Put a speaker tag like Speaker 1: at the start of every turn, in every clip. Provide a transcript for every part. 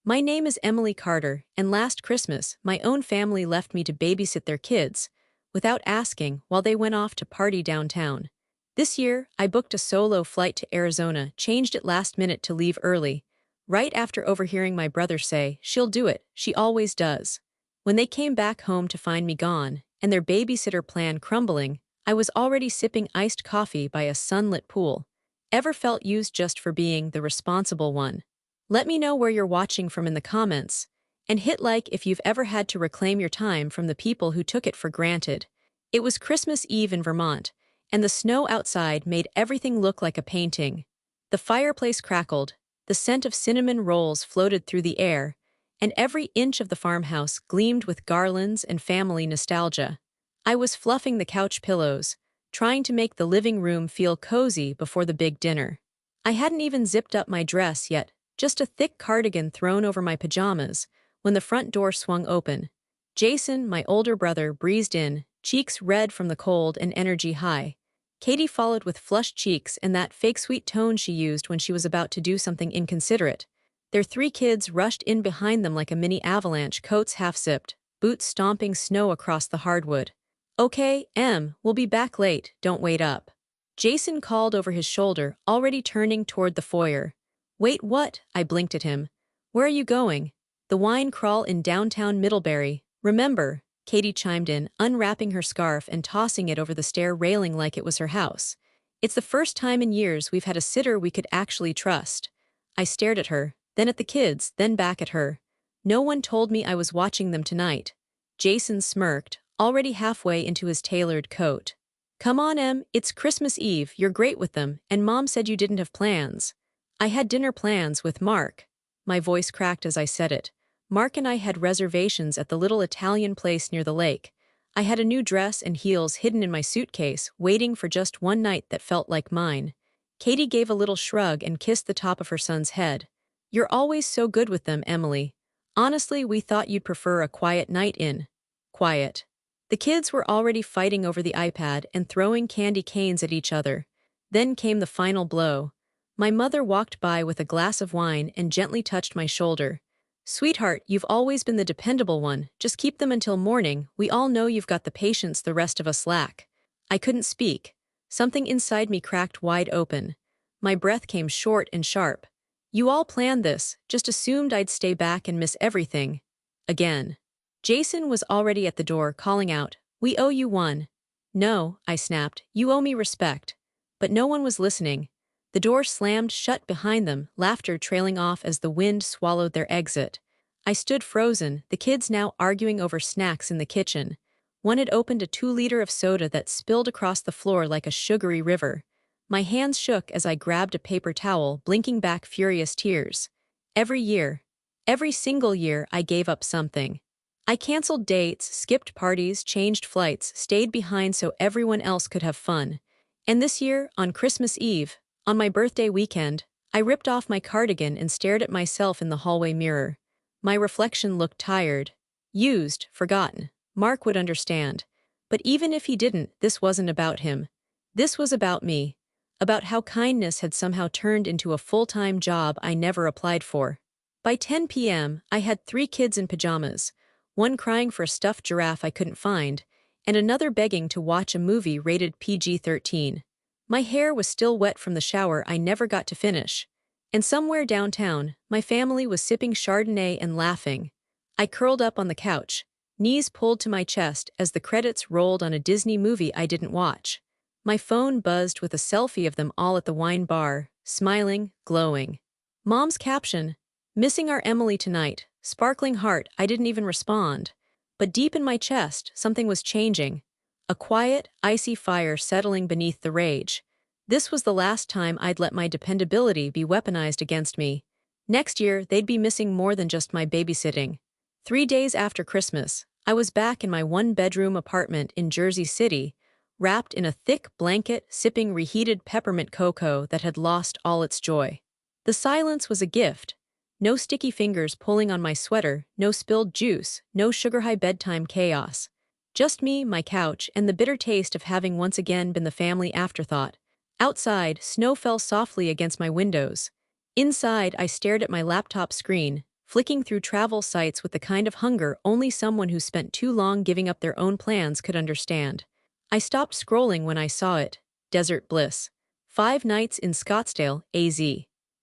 Speaker 1: My name is Emily Carter, and last Christmas, my own family left me to babysit their kids, without asking, while they went off to party downtown. This year, I booked a solo flight to Arizona, changed it last minute to leave early, right after overhearing my brother say, "She'll do it, she always does." When they came back home to find me gone, and their babysitter plan crumbling, I was already sipping iced coffee by a sunlit pool. Ever felt used just for being the responsible one? Let me know where you're watching from in the comments, and hit like if you've ever had to reclaim your time from the people who took it for granted. It was Christmas Eve in Vermont, and the snow outside made everything look like a painting. The fireplace crackled, the scent of cinnamon rolls floated through the air, and every inch of the farmhouse gleamed with garlands and family nostalgia. I was fluffing the couch pillows, trying to make the living room feel cozy before the big dinner. I hadn't even zipped up my dress yet, just a thick cardigan thrown over my pajamas, when the front door swung open. Jason, my older brother, breezed in, cheeks red from the cold and energy high. Katie followed with flushed cheeks and that fake sweet tone she used when she was about to do something inconsiderate. Their three kids rushed in behind them like a mini avalanche, coats half-zipped, boots stomping snow across the hardwood. "Okay, Em, we'll be back late, don't wait up." Jason called over his shoulder, already turning toward the foyer. "Wait, what?" I blinked at him. "Where are you going?" "The wine crawl in downtown Middlebury. Remember," Katie chimed in, unwrapping her scarf and tossing it over the stair railing like it was her house. "It's the first time in years we've had a sitter we could actually trust." I stared at her, then at the kids, then back at her. "No one told me I was watching them tonight." Jason smirked, already halfway into his tailored coat. "Come on, Em, it's Christmas Eve, you're great with them, and Mom said you didn't have plans." "I had dinner plans with Mark." My voice cracked as I said it. Mark and I had reservations at the little Italian place near the lake. I had a new dress and heels hidden in my suitcase, waiting for just one night that felt like mine. Katie gave a little shrug and kissed the top of her son's head. "You're always so good with them, Emily. Honestly, we thought you'd prefer a quiet night in." Quiet. The kids were already fighting over the iPad and throwing candy canes at each other. Then came the final blow. My mother walked by with a glass of wine and gently touched my shoulder. "Sweetheart, you've always been the dependable one, just keep them until morning, we all know you've got the patience the rest of us lack." I couldn't speak. Something inside me cracked wide open. My breath came short and sharp. "You all planned this, just assumed I'd stay back and miss everything." Again. Jason was already at the door, calling out, "We owe you one." "No," I snapped, "you owe me respect." But no one was listening. The door slammed shut behind them, laughter trailing off as the wind swallowed their exit. I stood frozen, the kids now arguing over snacks in the kitchen. One had opened a 2-liter of soda that spilled across the floor like a sugary river. My hands shook as I grabbed a paper towel, blinking back furious tears. Every single year, I gave up something. I canceled dates, skipped parties, changed flights, stayed behind so everyone else could have fun. And this year, on Christmas Eve, on my birthday weekend, I ripped off my cardigan and stared at myself in the hallway mirror. My reflection looked tired. Used, forgotten. Mark would understand. But even if he didn't, this wasn't about him. This was about me. About how kindness had somehow turned into a full-time job I never applied for. By 10 p.m., I had 3 kids in pajamas, one crying for a stuffed giraffe I couldn't find, and another begging to watch a movie rated PG-13. My hair was still wet from the shower I never got to finish. And somewhere downtown, my family was sipping Chardonnay and laughing. I curled up on the couch, knees pulled to my chest as the credits rolled on a Disney movie I didn't watch. My phone buzzed with a selfie of them all at the wine bar, smiling, glowing. Mom's caption, "Missing our Emily tonight, sparkling heart." I didn't even respond. But deep in my chest, something was changing. A quiet, icy fire settling beneath the rage. This was the last time I'd let my dependability be weaponized against me. Next year, they'd be missing more than just my babysitting. 3 days after Christmas, I was back in my 1-bedroom apartment in Jersey City, wrapped in a thick blanket, sipping reheated peppermint cocoa that had lost all its joy. The silence was a gift. No sticky fingers pulling on my sweater, no spilled juice, no sugar-high bedtime chaos. Just me, my couch, and the bitter taste of having once again been the family afterthought. Outside, snow fell softly against my windows. Inside, I stared at my laptop screen, flicking through travel sites with the kind of hunger only someone who spent too long giving up their own plans could understand. I stopped scrolling when I saw it. Desert Bliss. 5 nights in Scottsdale, AZ.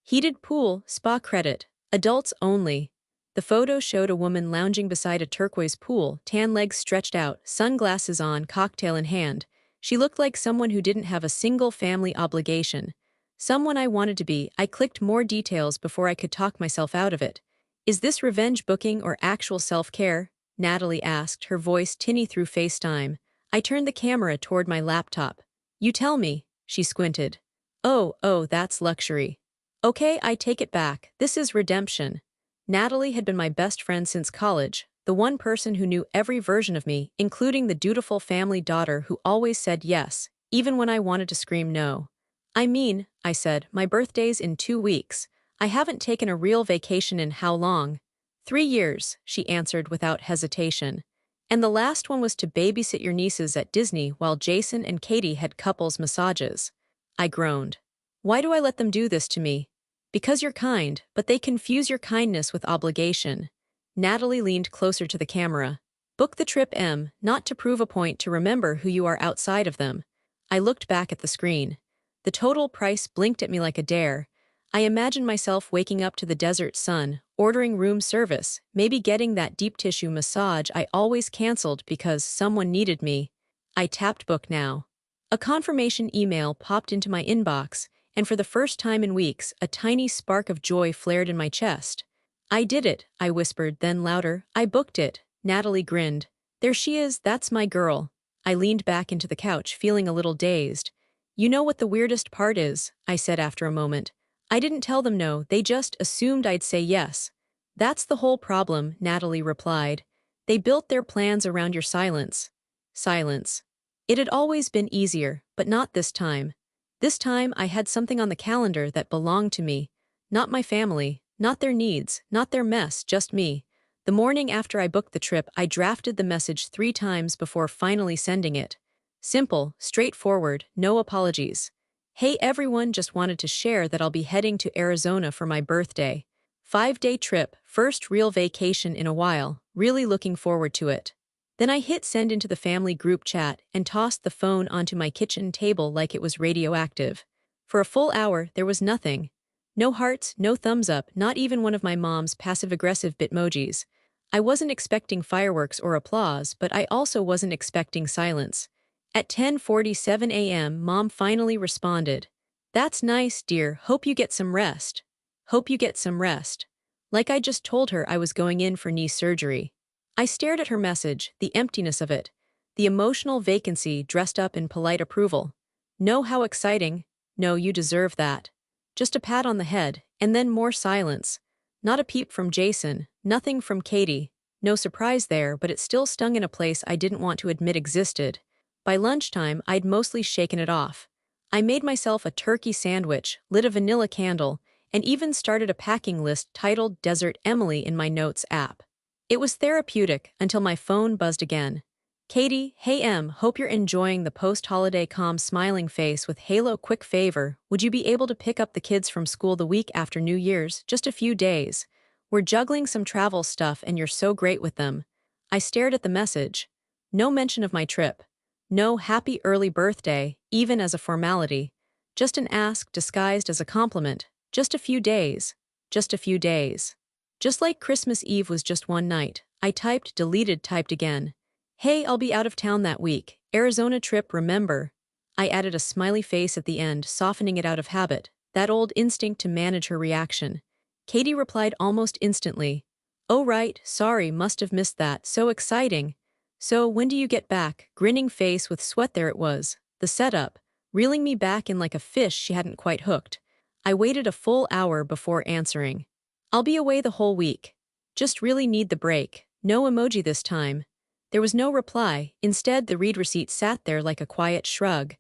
Speaker 1: Heated pool, spa credit. Adults only. The photo showed a woman lounging beside a turquoise pool, tan legs stretched out, sunglasses on, cocktail in hand. She looked like someone who didn't have a single family obligation. Someone I wanted to be. I clicked more details before I could talk myself out of it. Is this revenge booking or actual self-care? Natalie asked, her voice tinny through FaceTime. I turned the camera toward my laptop. You tell me, she squinted. Oh, that's luxury. Okay, I take it back. This is redemption. Natalie had been my best friend since college, the one person who knew every version of me, including the dutiful family daughter who always said yes, even when I wanted to scream no. I said, my birthday's in 2 weeks. I haven't taken a real vacation in how long? 3 years, she answered without hesitation. And the last one was to babysit your nieces at Disney while Jason and Katie had couples massages. I groaned. Why do I let them do this to me? Because you're kind, but they confuse your kindness with obligation. Natalie leaned closer to the camera. Book the trip, not to prove a point, to remember who you are outside of them. I looked back at the screen. The total price blinked at me like a dare. I imagined myself waking up to the desert sun, ordering room service, maybe getting that deep tissue massage I always canceled because someone needed me. I tapped book now. A confirmation email popped into my inbox, and for the first time in weeks, a tiny spark of joy flared in my chest. I did it, I whispered, then louder, I booked it. Natalie grinned. There she is, that's my girl. I leaned back into the couch, feeling a little dazed. You know what the weirdest part is, I said after a moment. I didn't tell them no, they just assumed I'd say yes. That's the whole problem, Natalie replied. They built their plans around your silence. Silence. It had always been easier, but not this time. This time I had something on the calendar that belonged to me. Not my family, not their needs, not their mess, just me. The morning after I booked the trip, I drafted the message 3 times before finally sending it. Simple, straightforward, no apologies. Hey everyone, just wanted to share that I'll be heading to Arizona for my birthday. 5-day trip, first real vacation in a while, really looking forward to it. Then I hit send into the family group chat and tossed the phone onto my kitchen table like it was radioactive. For a full hour, there was nothing. No hearts, no thumbs up, not even one of my mom's passive-aggressive bitmojis. I wasn't expecting fireworks or applause, but I also wasn't expecting silence. At 10:47 a.m., Mom finally responded. That's nice, dear, hope you get some rest. Hope you get some rest. Like I just told her I was going in for knee surgery. I stared at her message, the emptiness of it, the emotional vacancy dressed up in polite approval. No, how exciting. No, you deserve that. Just a pat on the head, and then more silence. Not a peep from Jason, nothing from Katie. No surprise there, but it still stung in a place I didn't want to admit existed. By lunchtime, I'd mostly shaken it off. I made myself a turkey sandwich, lit a vanilla candle, and even started a packing list titled Desert Emily in my Notes app. It was therapeutic until my phone buzzed again. Katie, hey hope you're enjoying the post-holiday calm smiling face with Halo. Quick favor, would you be able to pick up the kids from school the week after New Year's, just a few days? We're juggling some travel stuff and you're so great with them. I stared at the message. No mention of my trip. No happy early birthday, even as a formality. Just an ask disguised as a compliment. Just a few days. Just a few days. Just like Christmas Eve was just one night, I typed, deleted, typed again. Hey, I'll be out of town that week. Arizona trip, remember? I added a smiley face at the end, softening it out of habit, that old instinct to manage her reaction. Katie replied almost instantly. Oh right, sorry, must have missed that, so exciting. So, when do you get back? Grinning face with sweat, there it was, the setup, reeling me back in like a fish she hadn't quite hooked. I waited a full hour before answering. I'll be away the whole week. Just really need the break. No emoji this time. There was no reply, instead the read receipt sat there like a quiet shrug.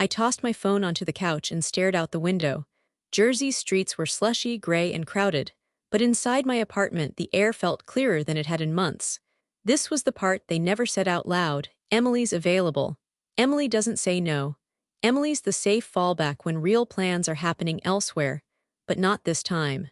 Speaker 1: I tossed my phone onto the couch and stared out the window. Jersey's streets were slushy, gray, and crowded, but inside my apartment the air felt clearer than it had in months. This was the part they never said out loud. Emily's available. Emily doesn't say no. Emily's the safe fallback when real plans are happening elsewhere. But not this time.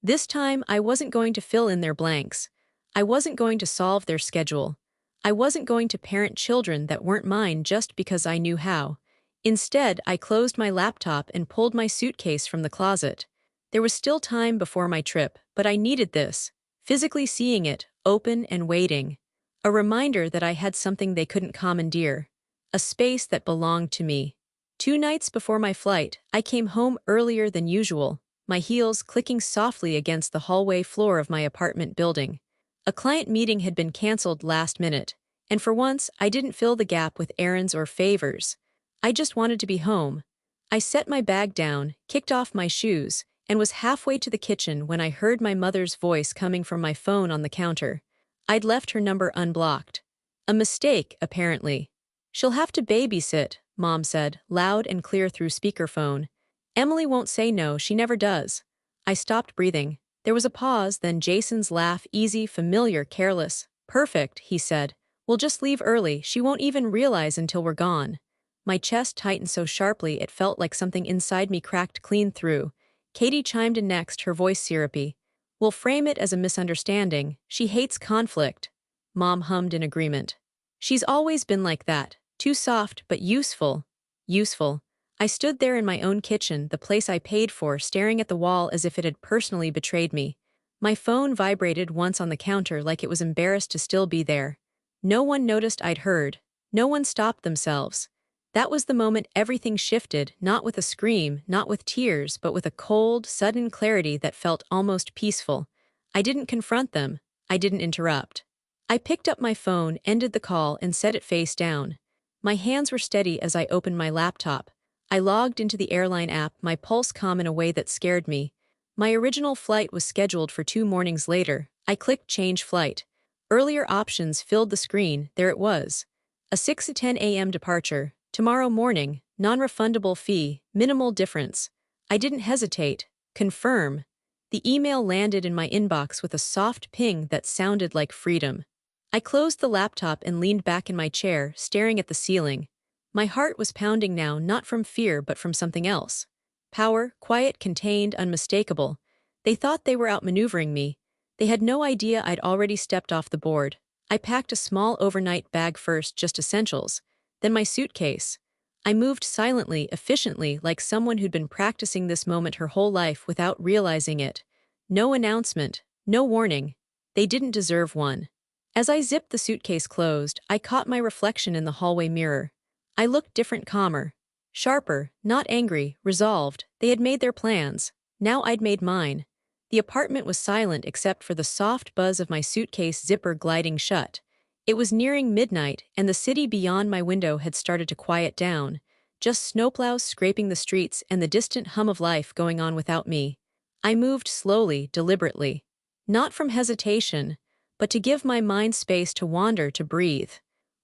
Speaker 1: This time, I wasn't going to fill in their blanks. I wasn't going to solve their schedule. I wasn't going to parent children that weren't mine just because I knew how. Instead, I closed my laptop and pulled my suitcase from the closet. There was still time before my trip, but I needed this, physically seeing it, open and waiting. A reminder that I had something they couldn't commandeer. A space that belonged to me. 2 nights before my flight, I came home earlier than usual, my heels clicking softly against the hallway floor of my apartment building. A client meeting had been canceled last minute, and for once I didn't fill the gap with errands or favors. I just wanted to be home. I set my bag down, kicked off my shoes, and was halfway to the kitchen when I heard my mother's voice coming from my phone on the counter. I'd left her number unblocked. A mistake, apparently. "She'll have to babysit," Mom said, loud and clear through speakerphone. "Emily won't say no, she never does." I stopped breathing. There was a pause, then Jason's laugh, easy, familiar, careless. "Perfect," he said. "We'll just leave early, she won't even realize until we're gone." My chest tightened so sharply it felt like something inside me cracked clean through. Katie chimed in next, her voice syrupy. "We'll frame it as a misunderstanding. She hates conflict." Mom hummed in agreement. "She's always been like that. Too soft, but useful." Useful. I stood there in my own kitchen, the place I paid for, staring at the wall as if it had personally betrayed me. My phone vibrated once on the counter like it was embarrassed to still be there. No one noticed I'd heard. No one stopped themselves. That was the moment everything shifted, not with a scream, not with tears, but with a cold, sudden clarity that felt almost peaceful. I didn't confront them. I didn't interrupt. I picked up my phone, ended the call, and set it face down. My hands were steady as I opened my laptop. I logged into the airline app, my pulse calm in a way that scared me. My original flight was scheduled for 2 mornings later. I clicked change flight. Earlier options filled the screen, there it was. A 6:10 a.m. departure, tomorrow morning, non-refundable fee, minimal difference. I didn't hesitate. Confirm. The email landed in my inbox with a soft ping that sounded like freedom. I closed the laptop and leaned back in my chair, staring at the ceiling. My heart was pounding now, not from fear but from something else. Power, quiet, contained, unmistakable. They thought they were outmaneuvering me. They had no idea I'd already stepped off the board. I packed a small overnight bag first, just essentials. Then my suitcase. I moved silently, efficiently, like someone who'd been practicing this moment her whole life without realizing it. No announcement, no warning. They didn't deserve one. As I zipped the suitcase closed, I caught my reflection in the hallway mirror. I looked different, calmer. Sharper, not angry, resolved. They had made their plans. Now I'd made mine. The apartment was silent except for the soft buzz of my suitcase zipper gliding shut. It was nearing midnight, and the city beyond my window had started to quiet down. Just snowplows scraping the streets and the distant hum of life going on without me. I moved slowly, deliberately. Not from hesitation, but to give my mind space to wander, to breathe.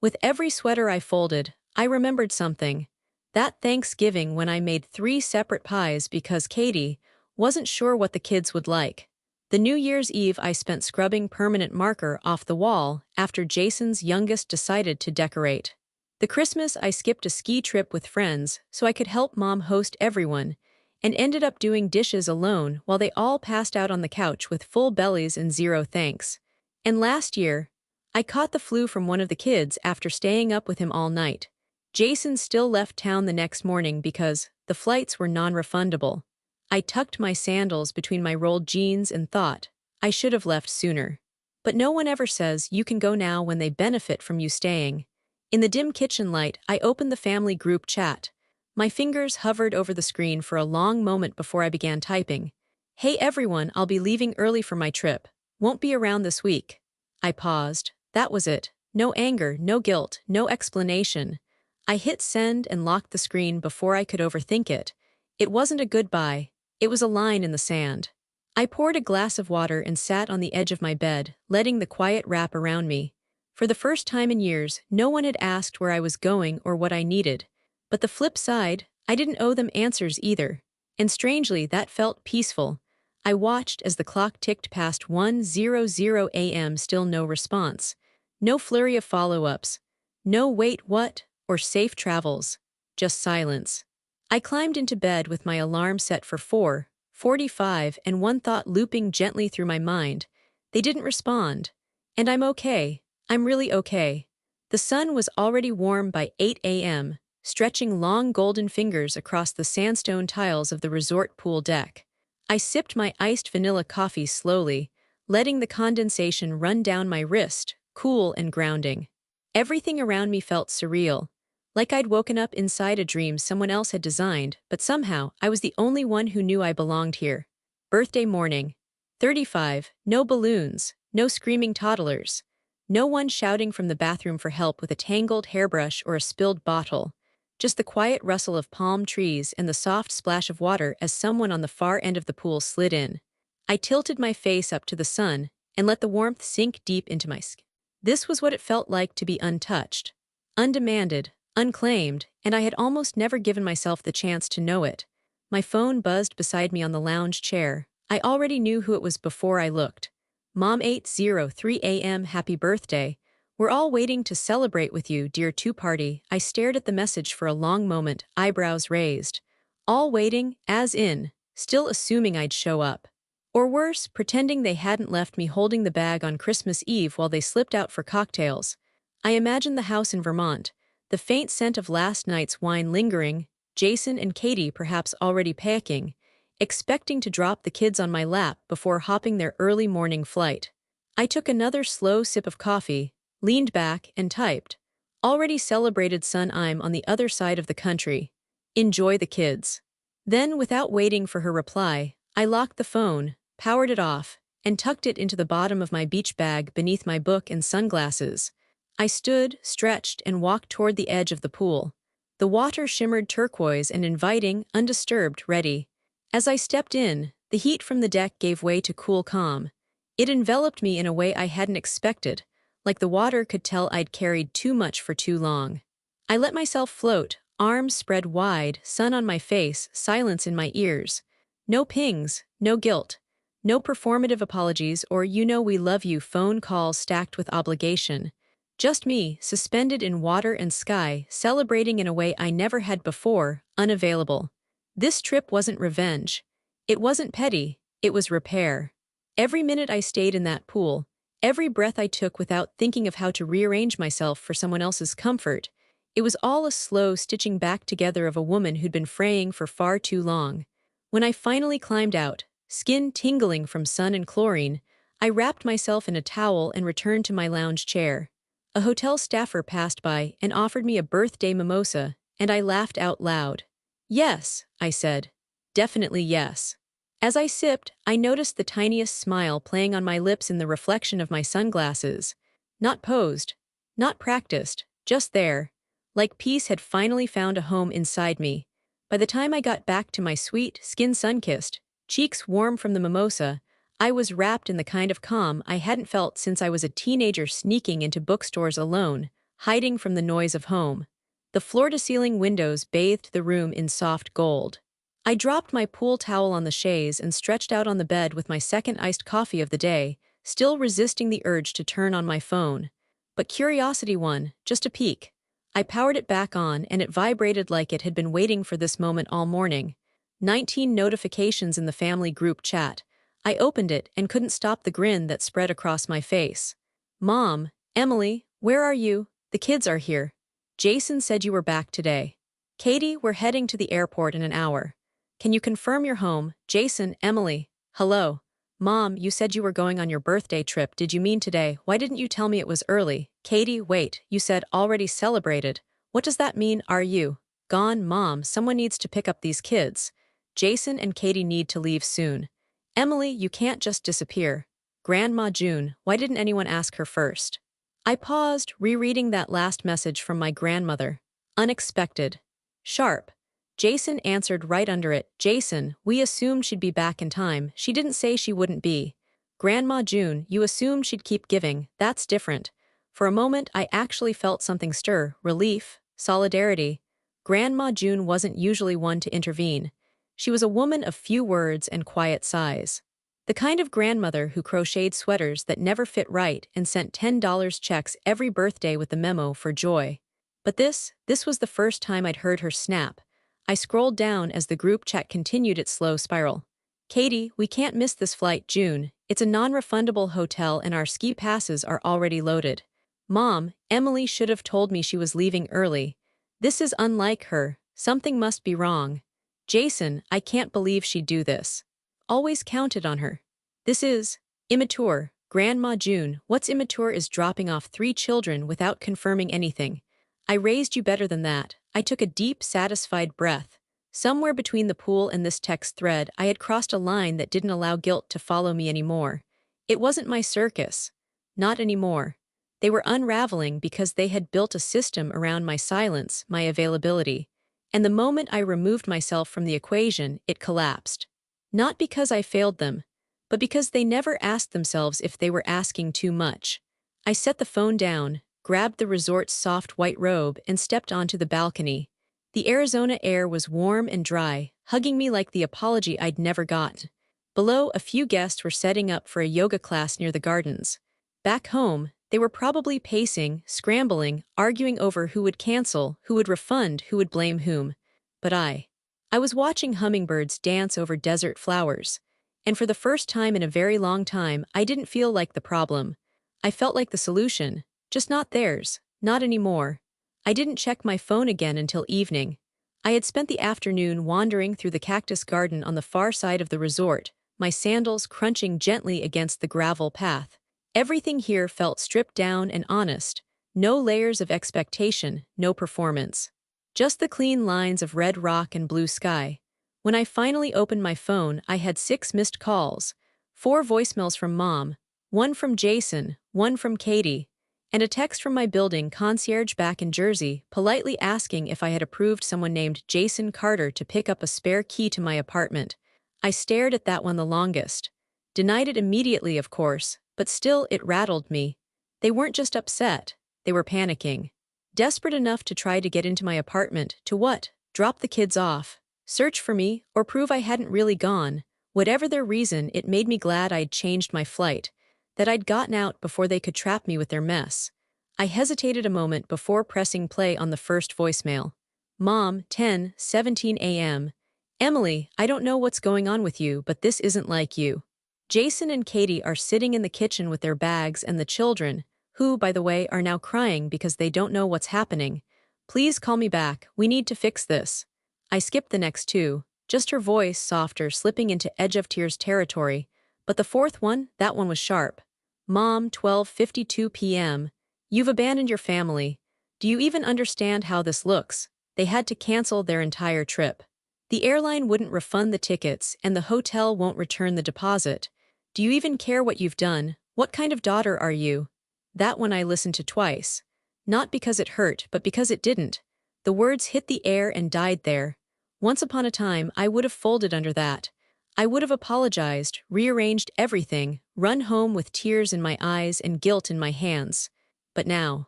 Speaker 1: With every sweater I folded, I remembered something. That Thanksgiving when I made 3 separate pies because Katie wasn't sure what the kids would like. The New Year's Eve I spent scrubbing permanent marker off the wall after Jason's youngest decided to decorate. The Christmas I skipped a ski trip with friends so I could help Mom host everyone, and ended up doing dishes alone while they all passed out on the couch with full bellies and zero thanks. And last year, I caught the flu from one of the kids after staying up with him all night. Jason still left town the next morning because the flights were non-refundable. I tucked my sandals between my rolled jeans and thought, I should have left sooner. But no one ever says you can go now when they benefit from you staying. In the dim kitchen light, I opened the family group chat. My fingers hovered over the screen for a long moment before I began typing. "Hey everyone, I'll be leaving early for my trip. Won't be around this week." I paused. That was it. No anger, no guilt, no explanation. I hit send and locked the screen before I could overthink it. It wasn't a goodbye. It was a line in the sand. I poured a glass of water and sat on the edge of my bed, letting the quiet wrap around me. For the first time in years, no one had asked where I was going or what I needed. But the flip side, I didn't owe them answers either. And strangely, that felt peaceful. I watched as the clock ticked past 1:00 a.m. Still no response. No flurry of follow-ups. No "wait, what?" or "safe travels." Just silence. I climbed into bed with my alarm set for 4, 45, and one thought looping gently through my mind. They didn't respond. And I'm okay. I'm really okay. The sun was already warm by 8 a.m., stretching long golden fingers across the sandstone tiles of the resort pool deck. I sipped my iced vanilla coffee slowly, letting the condensation run down my wrist, cool and grounding. Everything around me felt surreal, like I'd woken up inside a dream someone else had designed, but somehow I was the only one who knew I belonged here. Birthday morning. 35, no balloons, no screaming toddlers. No one shouting from the bathroom for help with a tangled hairbrush or a spilled bottle. Just the quiet rustle of palm trees and the soft splash of water as someone on the far end of the pool slid in. I tilted my face up to the sun and let the warmth sink deep into my skin. This was what it felt like to be untouched, undemanded, unclaimed, and I had almost never given myself the chance to know it. My phone buzzed beside me on the lounge chair. I already knew who it was before I looked. Mom 8:03 a.m. Happy birthday. We're all waiting to celebrate with you, dear two-party. I stared at the message for a long moment, eyebrows raised. All waiting, as in, still assuming I'd show up. Or worse, pretending they hadn't left me holding the bag on Christmas Eve while they slipped out for cocktails. I imagined the house in Vermont, the faint scent of last night's wine lingering, Jason and Katie perhaps already packing, expecting to drop the kids on my lap before hopping their early morning flight. I took another slow sip of coffee, leaned back, and typed, "Already celebrated, son, I'm on the other side of the country. Enjoy the kids." Then, without waiting for her reply, I locked the phone, powered it off, and tucked it into the bottom of my beach bag beneath my book and sunglasses. I stood, stretched, and walked toward the edge of the pool. The water shimmered turquoise and inviting, undisturbed, ready. As I stepped in, the heat from the deck gave way to cool calm. It enveloped me in a way I hadn't expected, like the water could tell I'd carried too much for too long. I let myself float, arms spread wide, sun on my face, silence in my ears. No pings, no guilt. No performative apologies or "you know we love you" phone calls stacked with obligation. Just me, suspended in water and sky, celebrating in a way I never had before, unavailable. This trip wasn't revenge. It wasn't petty, it was repair. Every minute I stayed in that pool, every breath I took without thinking of how to rearrange myself for someone else's comfort, it was all a slow stitching back together of a woman who'd been fraying for far too long. When I finally climbed out, skin tingling from sun and chlorine, I wrapped myself in a towel and returned to my lounge chair. A hotel staffer passed by and offered me a birthday mimosa, and I laughed out loud. "Yes," I said. "Definitely yes." As I sipped, I noticed the tiniest smile playing on my lips in the reflection of my sunglasses. Not posed, not practiced, just there. Like peace had finally found a home inside me. By the time I got back to my suite, skin sun-kissed, cheeks warm from the mimosa, I was wrapped in the kind of calm I hadn't felt since I was a teenager sneaking into bookstores alone, hiding from the noise of home. The floor-to-ceiling windows bathed the room in soft gold. I dropped my pool towel on the chaise and stretched out on the bed with my second iced coffee of the day, still resisting the urge to turn on my phone. But curiosity won, just a peek. I powered it back on and it vibrated like it had been waiting for this moment all morning. 19 notifications in the family group chat. I opened it and couldn't stop the grin that spread across my face. "Mom, Emily, where are you? The kids are here. Jason said you were back today. Katie, we're heading to the airport in an hour. Can you confirm you're home? Jason, Emily, hello. Mom, you said you were going on your birthday trip. Did you mean today? Why didn't you tell me it was early? Katie, wait, you said already celebrated. What does that mean? Are you gone? Mom, someone needs to pick up these kids. Jason and Katie need to leave soon. Emily, you can't just disappear. Grandma June, why didn't anyone ask her first?" I paused, rereading that last message from my grandmother. Unexpected. Sharp. Jason answered right under it. "Jason, we assumed she'd be back in time. She didn't say she wouldn't be. Grandma June, you assumed she'd keep giving. That's different." For a moment, I actually felt something stir. Relief. Solidarity. Grandma June wasn't usually one to intervene. She was a woman of few words and quiet sighs. The kind of grandmother who crocheted sweaters that never fit right and sent $10 checks every birthday with the memo for joy. But this was the first time I'd heard her snap. I scrolled down as the group chat continued its slow spiral. Katie, we can't miss this flight, June. It's a non-refundable hotel and our ski passes are already loaded. Mom, Emily should have told me she was leaving early. This is unlike her. Something must be wrong. Jason, I can't believe she'd do this. Always counted on her. This is immature. Grandma June, what's immature is dropping off 3 children without confirming anything. I raised you better than that. I took a deep, satisfied breath. Somewhere between the pool and this text thread, I had crossed a line that didn't allow guilt to follow me anymore. It wasn't my circus. Not anymore. They were unraveling because they had built a system around my silence, my availability. And the moment I removed myself from the equation, it collapsed. Not because I failed them, but because they never asked themselves if they were asking too much. I set the phone down, grabbed the resort's soft white robe, and stepped onto the balcony. The Arizona air was warm and dry, hugging me like the apology I'd never gotten. Below, a few guests were setting up for a yoga class near the gardens. Back home, they were probably pacing, scrambling, arguing over who would cancel, who would refund, who would blame whom. But I was watching hummingbirds dance over desert flowers. And for the first time in a very long time, I didn't feel like the problem. I felt like the solution, just not theirs, not anymore. I didn't check my phone again until evening. I had spent the afternoon wandering through the cactus garden on the far side of the resort, my sandals crunching gently against the gravel path. Everything here felt stripped down and honest. No layers of expectation, no performance. Just the clean lines of red rock and blue sky. When I finally opened my phone, I had 6 missed calls, 4 voicemails from Mom, 1 from Jason, 1 from Katie, and a text from my building concierge back in Jersey, politely asking if I had approved someone named Jason Carter to pick up a spare key to my apartment. I stared at that one the longest. Denied it immediately, of course, but still it rattled me. They weren't just upset, they were panicking. Desperate enough to try to get into my apartment, to what? Drop the kids off, search for me, or prove I hadn't really gone. Whatever their reason, it made me glad I'd changed my flight, that I'd gotten out before they could trap me with their mess. I hesitated a moment before pressing play on the first voicemail. Mom, 10:17 a.m. Emily, I don't know what's going on with you, but this isn't like you. Jason and Katie are sitting in the kitchen with their bags and the children, who, by the way, are now crying because they don't know what's happening. Please call me back, we need to fix this. I skipped the next 2, just her voice softer, slipping into edge of tears territory. But the 4th one, that one was sharp. Mom, 12:52 p.m. You've abandoned your family. Do you even understand how this looks? They had to cancel their entire trip. The airline wouldn't refund the tickets, and the hotel won't return the deposit. Do you even care what you've done? What kind of daughter are you? That one I listened to twice. Not because it hurt, but because it didn't. The words hit the air and died there. Once upon a time, I would have folded under that. I would have apologized, rearranged everything, run home with tears in my eyes and guilt in my hands. But now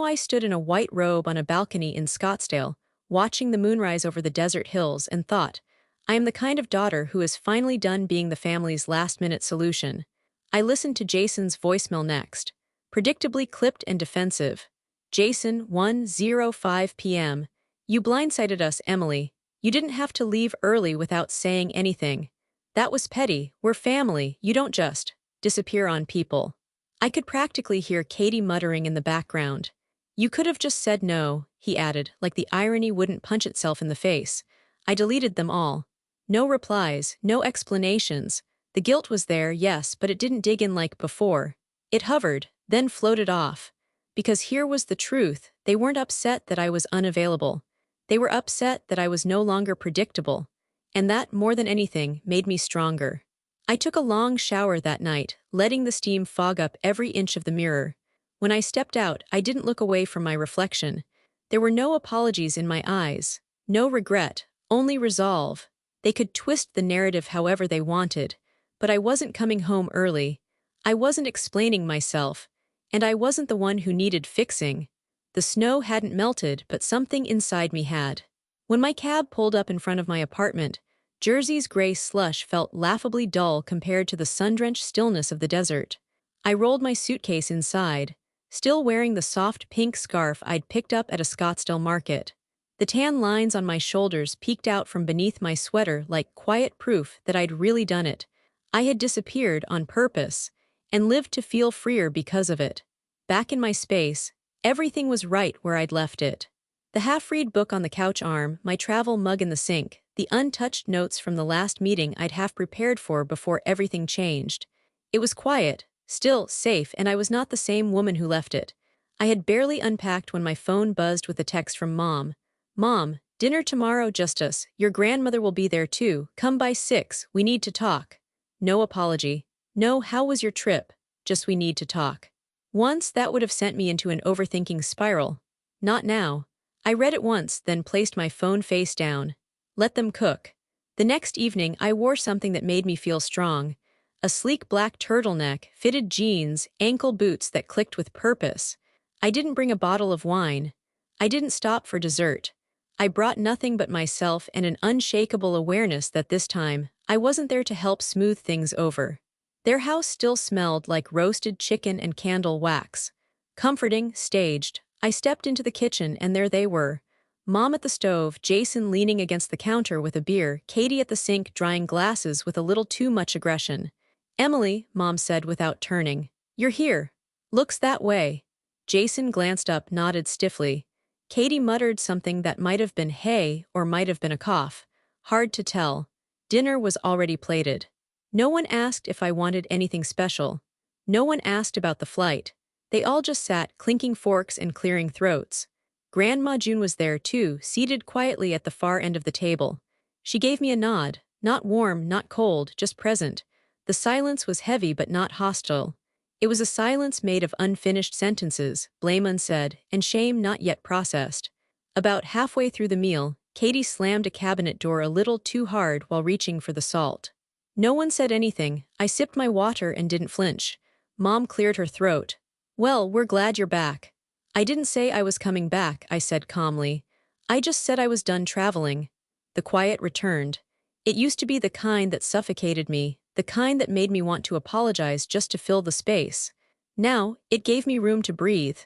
Speaker 1: I stood in a white robe on a balcony in Scottsdale, watching the moonrise over the desert hills, and thought, I am the kind of daughter who is finally done being the family's last-minute solution. I listened to Jason's voicemail next, predictably clipped and defensive. Jason, 1:05 p.m. You blindsided us, Emily. You didn't have to leave early without saying anything. That was petty. We're family. You don't just disappear on people. I could practically hear Katie muttering in the background. You could have just said no, he added, like the irony wouldn't punch itself in the face. I deleted them all. No replies, no explanations. The guilt was there, yes, but it didn't dig in like before. It hovered, then floated off. Because here was the truth, they weren't upset that I was unavailable. They were upset that I was no longer predictable. And that, more than anything, made me stronger. I took a long shower that night, letting the steam fog up every inch of the mirror. When I stepped out, I didn't look away from my reflection. There were no apologies in my eyes, no regret, only resolve. They could twist the narrative however they wanted, but I wasn't coming home early. I wasn't explaining myself, and I wasn't the one who needed fixing. The snow hadn't melted, but something inside me had. When my cab pulled up in front of my apartment, Jersey's gray slush felt laughably dull compared to the sun-drenched stillness of the desert. I rolled my suitcase inside, still wearing the soft pink scarf I'd picked up at a Scottsdale market. The tan lines on my shoulders peeked out from beneath my sweater like quiet proof that I'd really done it. I had disappeared on purpose, and lived to feel freer because of it. Back in my space, everything was right where I'd left it. The half-read book on the couch arm, my travel mug in the sink, the untouched notes from the last meeting I'd half prepared for before everything changed. It was quiet, still safe, and I was not the same woman who left it. I had barely unpacked when my phone buzzed with a text from Mom. Mom, dinner tomorrow, just us. Your grandmother will be there too. Come by 6, we need to talk. No apology. No, how was your trip? Just we need to talk. Once that would have sent me into an overthinking spiral. Not now. I read it once, then placed my phone face down. Let them cook. The next evening, I wore something that made me feel strong. A sleek black turtleneck, fitted jeans, ankle boots that clicked with purpose. I didn't bring a bottle of wine. I didn't stop for dessert. I brought nothing but myself and an unshakable awareness that this time, I wasn't there to help smooth things over. Their house still smelled like roasted chicken and candle wax. Comforting, staged, I stepped into the kitchen and there they were. Mom at the stove, Jason leaning against the counter with a beer, Katie at the sink drying glasses with a little too much aggression. Emily, Mom said without turning. You're here. Looks that way. Jason glanced up, nodded stiffly. Katie muttered something that might have been hey or might have been a cough. Hard to tell. Dinner was already plated. No one asked if I wanted anything special. No one asked about the flight. They all just sat, clinking forks and clearing throats. Grandma June was there too, seated quietly at the far end of the table. She gave me a nod, not warm, not cold, just present. The silence was heavy but not hostile. It was a silence made of unfinished sentences, blame unsaid, and shame not yet processed. About halfway through the meal, Katie slammed a cabinet door a little too hard while reaching for the salt. No one said anything. I sipped my water and didn't flinch. Mom cleared her throat. Well, we're glad you're back. I didn't say I was coming back, I said calmly. I just said I was done traveling. The quiet returned. It used to be the kind that suffocated me, the kind that made me want to apologize just to fill the space. Now, it gave me room to breathe.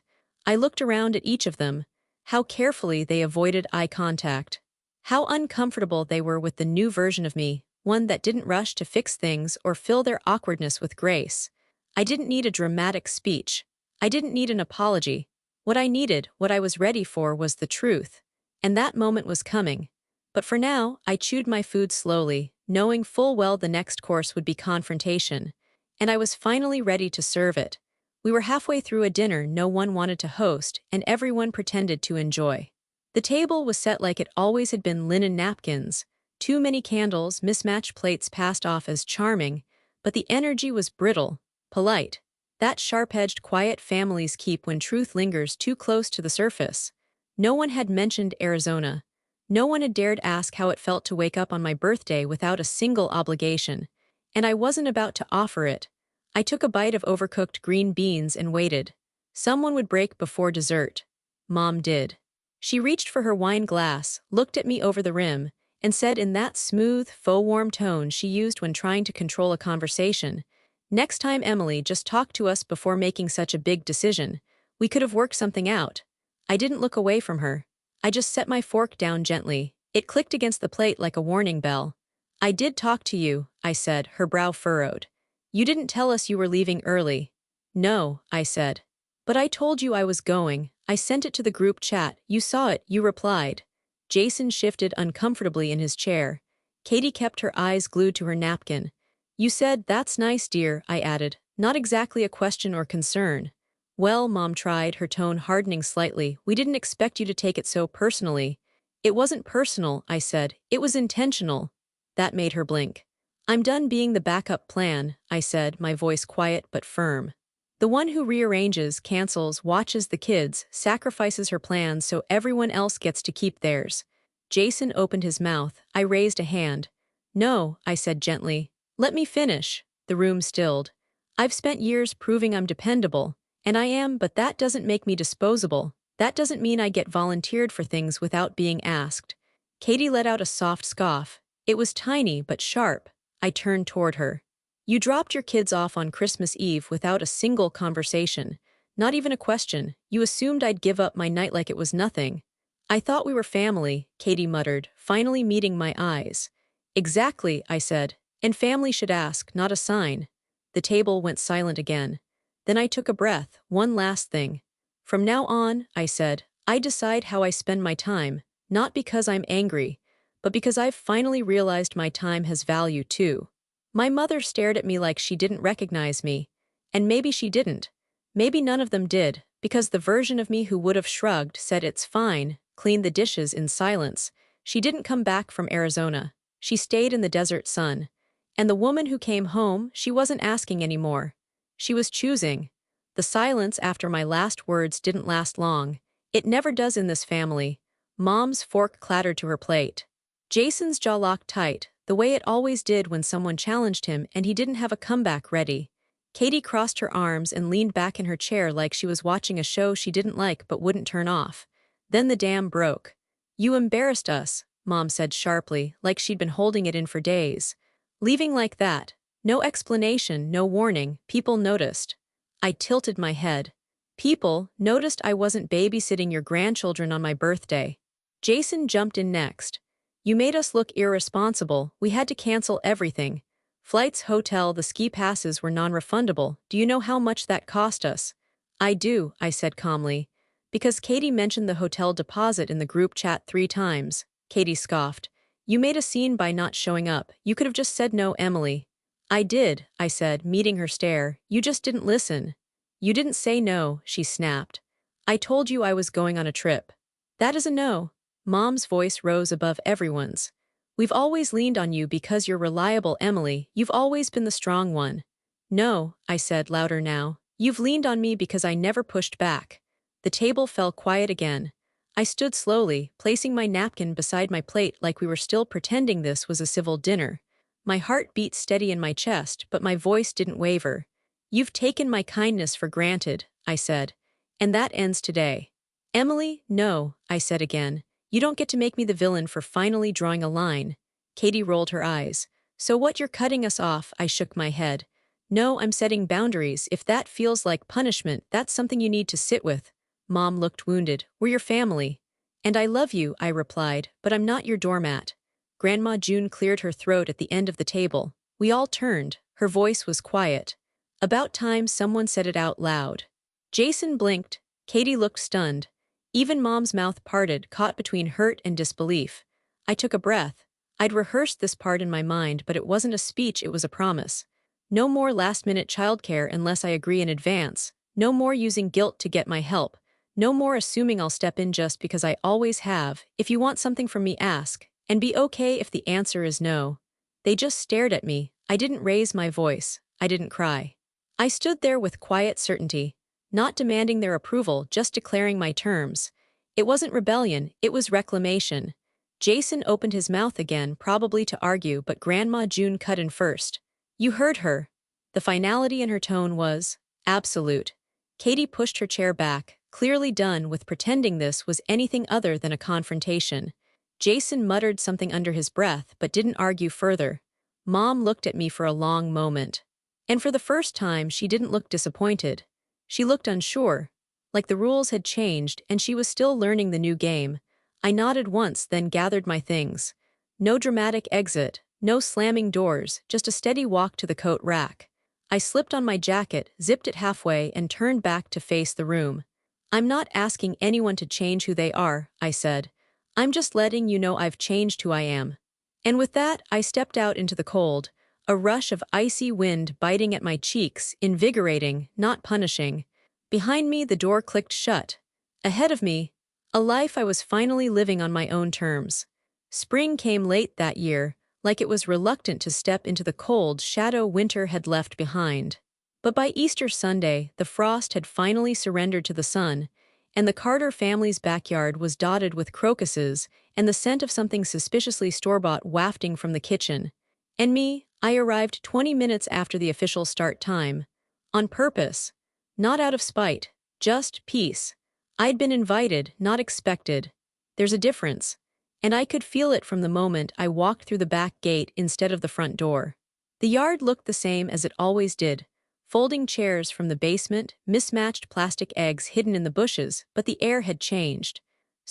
Speaker 1: I looked around at each of them. How carefully they avoided eye contact. How uncomfortable they were with the new version of me, one that didn't rush to fix things or fill their awkwardness with grace. I didn't need a dramatic speech. I didn't need an apology. What I needed, what I was ready for, was the truth. And that moment was coming. But for now, I chewed my food slowly, knowing full well the next course would be confrontation. And I was finally ready to serve it. We were halfway through a dinner no one wanted to host, and everyone pretended to enjoy. The table was set like it always had been, linen napkins, too many candles, mismatched plates passed off as charming, but the energy was brittle, polite. That sharp-edged quiet families keep when truth lingers too close to the surface. No one had mentioned Arizona. No one had dared ask how it felt to wake up on my birthday without a single obligation. And I wasn't about to offer it. I took a bite of overcooked green beans and waited. Someone would break before dessert. Mom did. She reached for her wine glass, looked at me over the rim, and said in that smooth, faux-warm tone she used when trying to control a conversation, "Next time, Emily, just talk to us before making such a big decision. We could have worked something out." I didn't look away from her. I just set my fork down gently. It clicked against the plate like a warning bell. "I did talk to you," I said, her brow furrowed. "You didn't tell us you were leaving early." "No," I said. "But I told you I was going. I sent it to the group chat. You saw it, you replied." Jason shifted uncomfortably in his chair. Katie kept her eyes glued to her napkin. "You said, 'That's nice, dear,'" I added. "Not exactly a question or concern." "Well," Mom tried, her tone hardening slightly, "we didn't expect you to take it so personally." "It wasn't personal," I said. "It was intentional." That made her blink. "I'm done being the backup plan," I said, my voice quiet but firm. "The one who rearranges, cancels, watches the kids, sacrifices her plans so everyone else gets to keep theirs." Jason opened his mouth. I raised a hand. "No," I said gently. "Let me finish." The room stilled. "I've spent years proving I'm dependable. And I am, but that doesn't make me disposable. That doesn't mean I get volunteered for things without being asked." Katie let out a soft scoff. It was tiny but sharp. I turned toward her. "You dropped your kids off on Christmas Eve without a single conversation. Not even a question. You assumed I'd give up my night like it was nothing." I thought we were family, Katie muttered, finally meeting my eyes. Exactly, I said. And family should ask, not assign. The table went silent again. Then I took a breath, one last thing. From now on, I said, I decide how I spend my time, not because I'm angry, but because I've finally realized my time has value too. My mother stared at me like she didn't recognize me. And maybe she didn't. Maybe none of them did, because the version of me who would have shrugged said it's fine, cleaned the dishes in silence. She didn't come back from Arizona. She stayed in the desert sun. And the woman who came home, she wasn't asking anymore. She was choosing. The silence after my last words didn't last long. It never does in this family. Mom's fork clattered to her plate. Jason's jaw locked tight, the way it always did when someone challenged him and he didn't have a comeback ready. Katie crossed her arms and leaned back in her chair like she was watching a show she didn't like but wouldn't turn off. Then the dam broke. You embarrassed us, Mom said sharply, like she'd been holding it in for days. Leaving like that. No explanation, no warning, people noticed. I tilted my head. People noticed I wasn't babysitting your grandchildren on my birthday. Jason jumped in next. You made us look irresponsible, we had to cancel everything. Flights, hotel, the ski passes were non-refundable. Do you know how much that cost us? I do, I said calmly. Because Katie mentioned the hotel deposit in the group chat 3 times. Katie scoffed. You made a scene by not showing up. You could have just said no, Emily. I did, I said, meeting her stare. You just didn't listen. You didn't say no, she snapped. I told you I was going on a trip. That is a no. Mom's voice rose above everyone's. We've always leaned on you because you're reliable, Emily. You've always been the strong one. No, I said louder now. You've leaned on me because I never pushed back. The table fell quiet again. I stood slowly, placing my napkin beside my plate like we were still pretending this was a civil dinner. My heart beat steady in my chest, but my voice didn't waver. You've taken my kindness for granted, I said. And that ends today. Emily, no, I said again. You don't get to make me the villain for finally drawing a line. Katie rolled her eyes. So what, you're cutting us off? I shook my head. No, I'm setting boundaries. If that feels like punishment, that's something you need to sit with. Mom looked wounded. We're your family. And I love you, I replied, but I'm not your doormat. Grandma June cleared her throat at the end of the table. We all turned. Her voice was quiet. About time someone said it out loud. Jason blinked. Katie looked stunned. Even Mom's mouth parted, caught between hurt and disbelief. I took a breath. I'd rehearsed this part in my mind, but it wasn't a speech, it was a promise. No more last-minute childcare unless I agree in advance. No more using guilt to get my help. No more assuming I'll step in just because I always have. If you want something from me, ask. And be okay if the answer is no. They just stared at me. I didn't raise my voice. I didn't cry. I stood there with quiet certainty. Not demanding their approval, just declaring my terms. It wasn't rebellion, it was reclamation. Jason opened his mouth again, probably to argue, but Grandma June cut in first. You heard her. The finality in her tone was absolute. Katie pushed her chair back, clearly done with pretending this was anything other than a confrontation. Jason muttered something under his breath, but didn't argue further. Mom looked at me for a long moment. And for the first time, she didn't look disappointed. She looked unsure, like the rules had changed and she was still learning the new game. I nodded once, then gathered my things. No dramatic exit, no slamming doors, just a steady walk to the coat rack. I slipped on my jacket, zipped it halfway, and turned back to face the room. I'm not asking anyone to change who they are, I said. I'm just letting you know I've changed who I am. And with that, I stepped out into the cold. A rush of icy wind biting at my cheeks, invigorating, not punishing. Behind me, the door clicked shut. Ahead of me, a life I was finally living on my own terms. Spring came late that year, like it was reluctant to step into the cold shadow winter had left behind. But by Easter Sunday, the frost had finally surrendered to the sun, and the Carter family's backyard was dotted with crocuses and the scent of something suspiciously store-bought wafting from the kitchen. And me, I arrived 20 minutes after the official start time. On purpose. Not out of spite. Just peace. I'd been invited, not expected. There's a difference. And I could feel it from the moment I walked through the back gate instead of the front door. The yard looked the same as it always did. Folding chairs from the basement, mismatched plastic eggs hidden in the bushes, but the air had changed.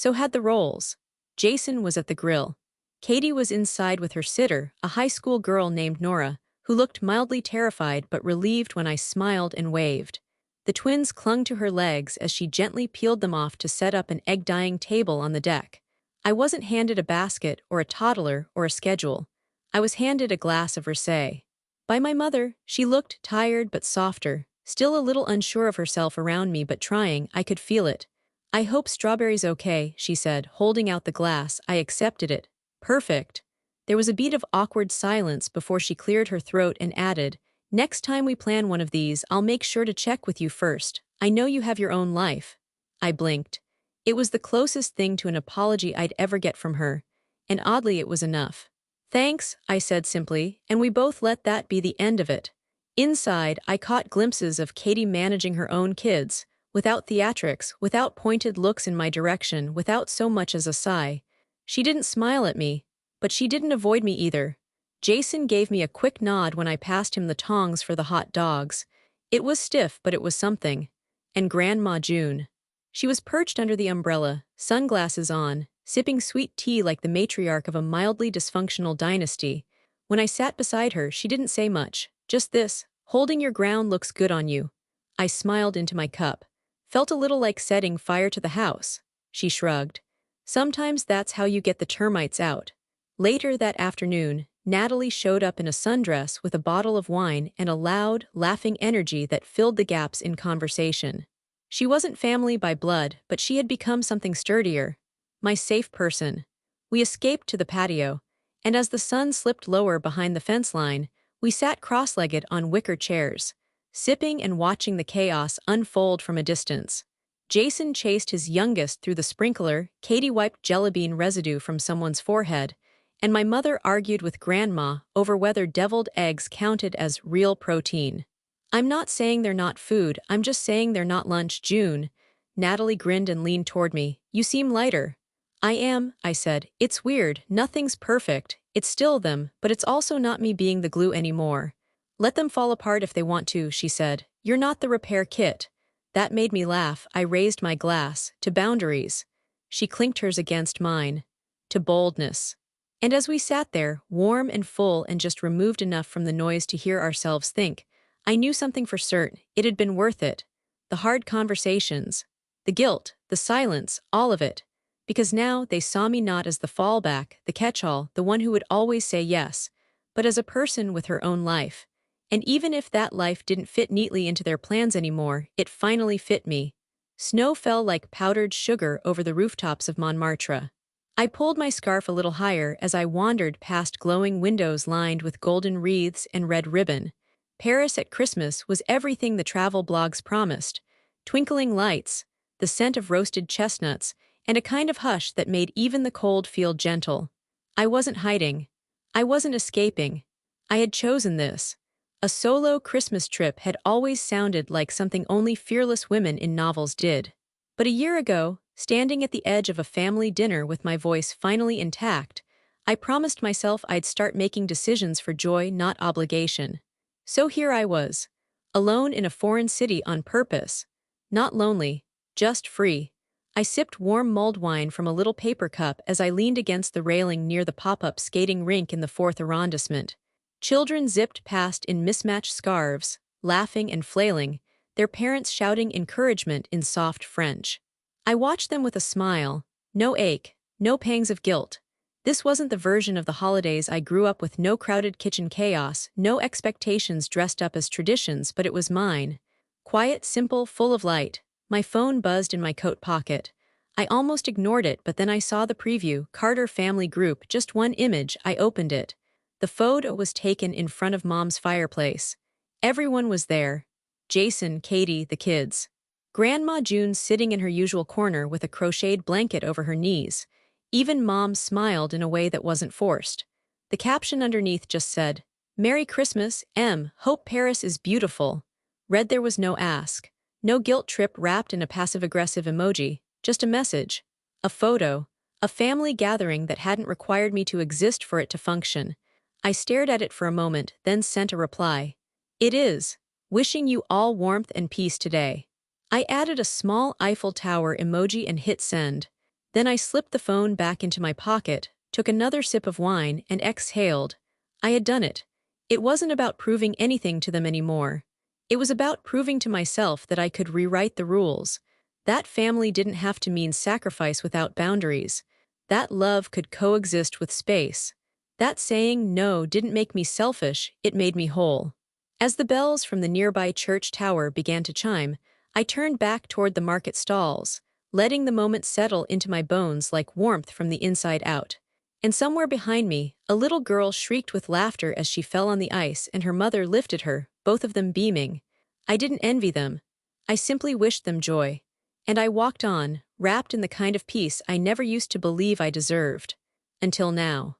Speaker 1: So had the roles. Jason was at the grill. Katie was inside with her sitter, a high school girl named Nora, who looked mildly terrified but relieved when I smiled and waved. The twins clung to her legs as she gently peeled them off to set up an egg-dyeing table on the deck. I wasn't handed a basket or a toddler or a schedule. I was handed a glass of rosé. By my mother, she looked tired but softer, still a little unsure of herself around me but trying. I could feel it. "I hope strawberry's okay," she said, holding out the glass. I accepted it. "Perfect." There was a beat of awkward silence before she cleared her throat and added, "Next time we plan one of these, I'll make sure to check with you first. I know you have your own life." I blinked. It was the closest thing to an apology I'd ever get from her, and oddly it was enough. "Thanks," I said simply, and we both let that be the end of it. Inside, I caught glimpses of Katie managing her own kids, without theatrics, without pointed looks in my direction, without so much as a sigh. She didn't smile at me, but she didn't avoid me either. Jason gave me a quick nod when I passed him the tongs for the hot dogs. It was stiff, but it was something. And Grandma June. She was perched under the umbrella, sunglasses on, sipping sweet tea like the matriarch of a mildly dysfunctional dynasty. When I sat beside her, she didn't say much, just this: "Holding your ground looks good on you." I smiled into my cup. "Felt a little like setting fire to the house." She shrugged. "Sometimes that's how you get the termites out." Later that afternoon, Natalie showed up in a sundress with a bottle of wine and a loud, laughing energy that filled the gaps in conversation. She wasn't family by blood, but she had become something sturdier. My safe person. We escaped to the patio, and as the sun slipped lower behind the fence line, we sat cross-legged on wicker chairs, sipping and watching the chaos unfold from a distance. Jason chased his youngest through the sprinkler, Katie wiped jelly bean residue from someone's forehead, and my mother argued with Grandma over whether deviled eggs counted as real protein. "I'm not saying they're not food, I'm just saying they're not lunch, June." Natalie grinned and leaned toward me. "You seem lighter." "I am," I said. "It's weird, nothing's perfect. It's still them, but it's also not me being the glue anymore." "Let them fall apart if they want to," she said. "You're not the repair kit." That made me laugh. I raised my glass. "To boundaries." She clinked hers against mine. "To boldness." And as we sat there, warm and full and just removed enough from the noise to hear ourselves think, I knew something for certain: it had been worth it. The hard conversations, the guilt, the silence, all of it. Because now they saw me not as the fallback, the catch-all, the one who would always say yes, but as a person with her own life. And even if that life didn't fit neatly into their plans anymore, it finally fit me. Snow fell like powdered sugar over the rooftops of Montmartre. I pulled my scarf a little higher as I wandered past glowing windows lined with golden wreaths and red ribbon. Paris at Christmas was everything the travel blogs promised: twinkling lights, the scent of roasted chestnuts, and a kind of hush that made even the cold feel gentle. I wasn't hiding. I wasn't escaping. I had chosen this. A solo Christmas trip had always sounded like something only fearless women in novels did. But a year ago, standing at the edge of a family dinner with my voice finally intact, I promised myself I'd start making decisions for joy, not obligation. So here I was, alone in a foreign city on purpose. Not lonely, just free. I sipped warm mulled wine from a little paper cup as I leaned against the railing near the pop-up skating rink in the 4th arrondissement. Children zipped past in mismatched scarves, laughing and flailing, their parents shouting encouragement in soft French. I watched them with a smile, no ache, no pangs of guilt. This wasn't the version of the holidays I grew up with: no crowded kitchen chaos, no expectations dressed up as traditions, but it was mine. Quiet, simple, full of light. My phone buzzed in my coat pocket. I almost ignored it, but then I saw the preview: Carter Family Group, just one image. I opened it. The photo was taken in front of Mom's fireplace. Everyone was there. Jason, Katie, the kids. Grandma June sitting in her usual corner with a crocheted blanket over her knees. Even Mom smiled in a way that wasn't forced. The caption underneath just said, "Merry Christmas, M. Hope Paris is beautiful." Read there was no ask. No guilt trip wrapped in a passive-aggressive emoji. Just a message. A photo. A family gathering that hadn't required me to exist for it to function. I stared at it for a moment, then sent a reply. "It is. Wishing you all warmth and peace today." I added a small Eiffel Tower emoji and hit send. Then I slipped the phone back into my pocket, took another sip of wine, and exhaled. I had done it. It wasn't about proving anything to them anymore. It was about proving to myself that I could rewrite the rules. That family didn't have to mean sacrifice without boundaries. That love could coexist with space. That saying no didn't make me selfish, it made me whole. As the bells from the nearby church tower began to chime, I turned back toward the market stalls, letting the moment settle into my bones like warmth from the inside out. And somewhere behind me, a little girl shrieked with laughter as she fell on the ice and her mother lifted her, both of them beaming. I didn't envy them. I simply wished them joy. And I walked on, wrapped in the kind of peace I never used to believe I deserved. Until now.